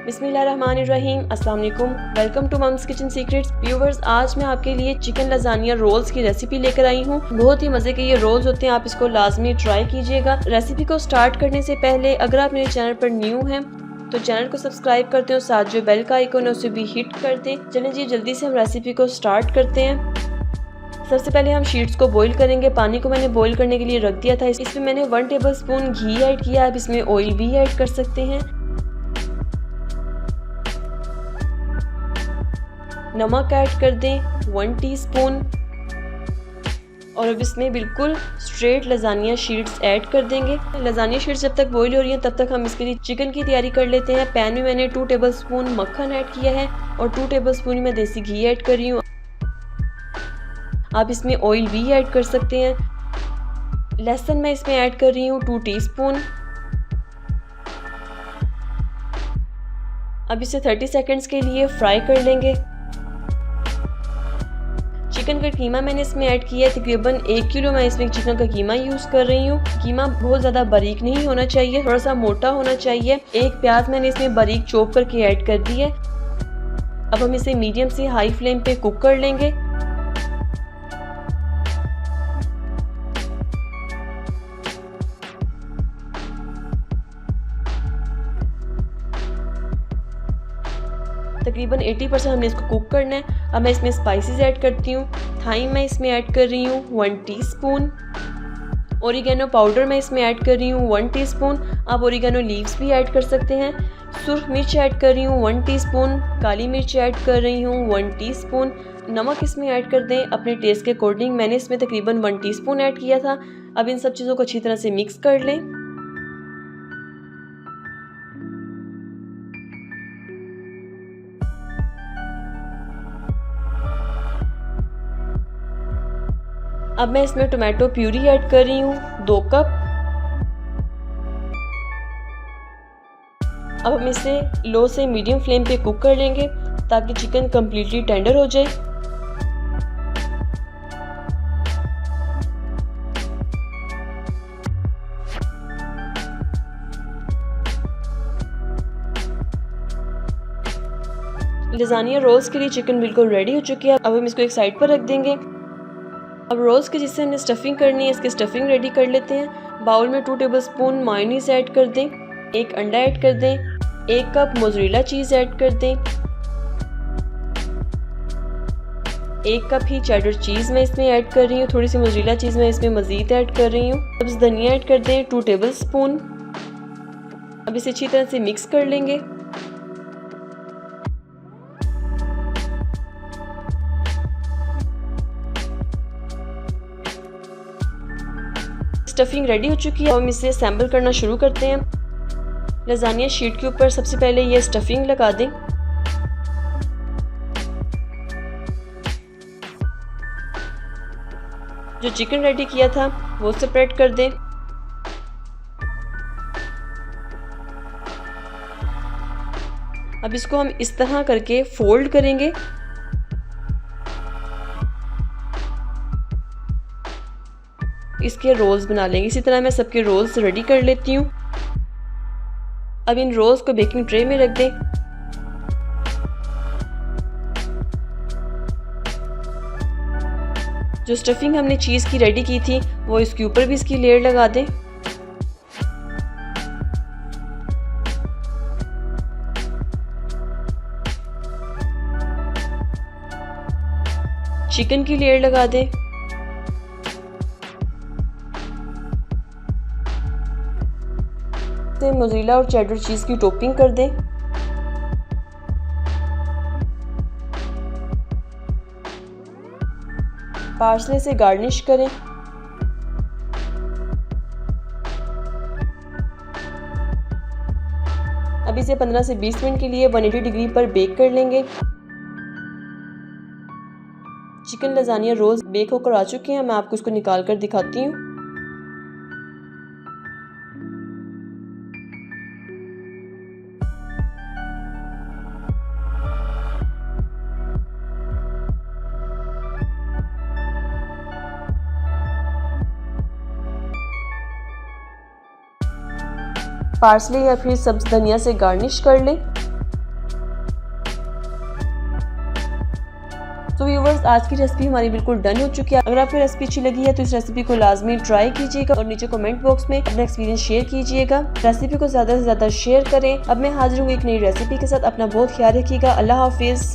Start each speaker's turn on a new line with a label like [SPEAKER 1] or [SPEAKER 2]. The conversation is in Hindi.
[SPEAKER 1] बिस्मिल्लाहिर्रहमानिर्रहीम, अस्सलाम वालेकुम। Welcome to mum's kitchen secrets. Viewers, आज मैं आपके लिए चिकन लजानिया रोल्स की रेसिपी लेकर आई हूँ। बहुत ही मजे के ये रोल्स होते हैं, आप इसको लाजमी ट्राई कीजिएगा। रेसिपी को स्टार्ट करने से पहले अगर आप मेरे चैनल पर न्यू हैं तो चैनल को सब्सक्राइब करते हो, साथ जो बेल का आइकन है उसे भी हिट कर दें। चलें जी, जल्दी से हम रेसिपी को स्टार्ट करते हैं। सबसे पहले हम शीट्स को बॉईल करेंगे। पानी को मैंने बॉईल करने के लिए रख दिया था। इसमें मैंने 1 टेबलस्पून घी ऐड किया। आप इसमें ऑयल भी ऐड कर सकते हैं। नमक ऐड कर दें 1 टीस्पून और अब इसमें बिल्कुल स्ट्रेट लजानिया शीट्स ऐड कर देंगे। लजानिया शीट्स जब तक बॉईल हो रही हैं तब तक हम इसके लिए चिकन की तैयारी कर लेते हैं। पैन में मैंने 2 टेबलस्पून मक्खन ऐड किया है और 2 टेबलस्पून में देसी घी ऐड कर रही हूँ। आप इसमें ऑयल भी ऐड कर सकते हैं। लहसुन मैं इसमें ऐड कर रही हूँ 2 टीस्पून। अब इसे 30 सेकंड्स के लिए फ्राई कर लेंगे। चिकन का कीमा मैंने इसमें ऐड किया है। तकरीबन 1 किलो मैं इसमें चिकन का कीमा यूज़ कर रही हूँ। कीमा बहुत ज़्यादा बारीक नहीं होना चाहिए, थोड़ा सा मोटा होना चाहिए। 1 प्याज मैंने इसमें बारीक चॉप करके ऐड कर दी है। अब हम इसे मीडियम से हाई फ्लेम पे कुक कर लेंगे। तकरीबन 80% हमने इसको कुक करना है। अब मैं इसमें स्पाइसेस ऐड करती हूँ। थाइम मैं इसमें ऐड कर रही हूँ 1 टीस्पून। ओरिगेनो पाउडर मैं इसमें ऐड कर रही हूँ 1 टीस्पून। आप ओरिगेनो लीव्स भी ऐड कर सकते हैं। सुर्ख मिर्च ऐड कर रही हूँ 1 टीस्पून। काली मिर्च ऐड कर रही हूँ 1 टीस्पून। नमक इसमें ऐड कर दें अपने टेस्ट के अकॉर्डिंग। मैंने इसमें तकरीबन 1 टीस्पून ऐड किया था। अब इन सब चीज़ों को अच्छी तरह से मिक्स कर लें। अब मैं इसमें टोमेटो प्यूरी ऐड कर रही हूँ 2 कप। अब हम इसे लो से मीडियम फ्लेम पे कुक कर लेंगे ताकि चिकन कम्प्लीटली टेंडर हो जाए। लजानिया रोल्स के लिए चिकन बिल्कुल रेडी हो चुकी है। अब हम इसको एक साइड पर रख देंगे। अब रोल्स के जिससे हमने स्टफिंग करनी है, इसकी स्टफिंग रेडी कर लेते हैं। बाउल में 2 टेबलस्पून मायोनीज ऐड कर दें। 1 अंडा ऐड कर दें। 1 कप मोज़रेला चीज़ ऐड कर दें। 1 कप ही चेडर चीज़ मैं इसमें ऐड कर रही हूँ। थोड़ी सी मोज़रेला चीज़ मैं इसमें मज़ीद ऐड कर रही हूँ। अब धनिया ऐड कर दें 2 टेबलस्पून। अब इसे अच्छी तरह से मिक्स कर लेंगे। स्टफिंग रेडी हो चुकी है। हम इसे असेंबल करना शुरू करते हैं। लजानिया शीट के ऊपर सबसे पहले ये स्टफिंग लगा दें। जो चिकन रेडी किया था वो सेपरेट कर दें। अब इसको हम इस तरह करके फोल्ड करेंगे। इसके रोल्स बना लेंगे। इसी तरह मैं सबके रोल्स रेडी कर लेती हूँ। अब इन रोल्स को बेकिंग ट्रे में रख दें। जो स्टफिंग हमने चीज़ की रेडी की थी वो इसके ऊपर भी इसकी लेयर लगा दें। चिकन की लेयर लगा दें। मोज़रेला और चेडर चीज़ की टॉपिंग कर दें। पार्सले से गार्निश करें। अब इसे 15 से 20 मिनट के लिए 180 डिग्री पर बेक कर लेंगे। चिकन लजानिया रोल्स बेक होकर आ चुके हैं। मैं आपको इसको निकाल कर दिखाती हूँ। पार्सले या फिर सब्ज धनिया से गार्निश कर लें। व्यूअर्स आज की रेसिपी हमारी बिल्कुल डन हो चुकी है। अगर आपको रेसिपी अच्छी लगी है तो इस रेसिपी को लाजमी ट्राई कीजिएगा और नीचे कमेंट बॉक्स में अपना एक्सपीरियंस शेयर कीजिएगा। रेसिपी को ज्यादा से ज्यादा शेयर करें। अब मैं हाजिर हूँ एक नई रेसिपी के साथ। अपना बहुत ख्याल रखिएगा। अल्लाह हाफिज।